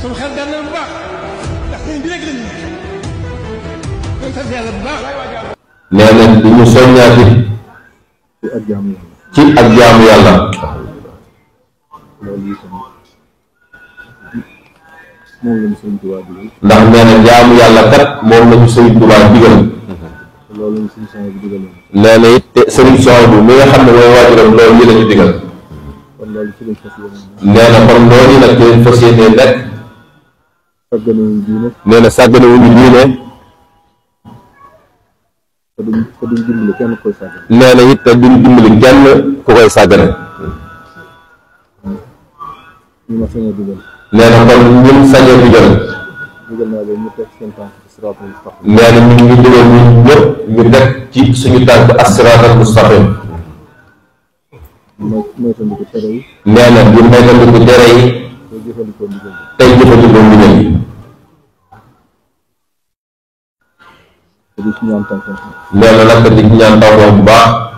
sunu xel dal na bu baax ndax sëriñ bi rek lañu ñu sant yàlla bu baax. nee na di ñu soññaati ci ak jaamu yàlla. ndax nee na jaamu yàlla kat moom lañu Sëriñ Tuubaa digal. nee na it Sëriñ Souhaïbou bi mi nga xam ne mooy waajuram loolu yi lañu digal. nee na kon loolu nag ci fas yéene nekk. nee na sàgganewuñu diine. nee na it te duñ dimbali kenn ku koy sàggane. nee na kon ñun sañee digal. nee na ñu ngi digal ñun ñëpp ñu nekk ci suñu tànk as-siraatal mustaqim. nee na di moytandiku tere yi tey jëfandikoo ndigal yi. nee na nag di ñaan taw bu baax.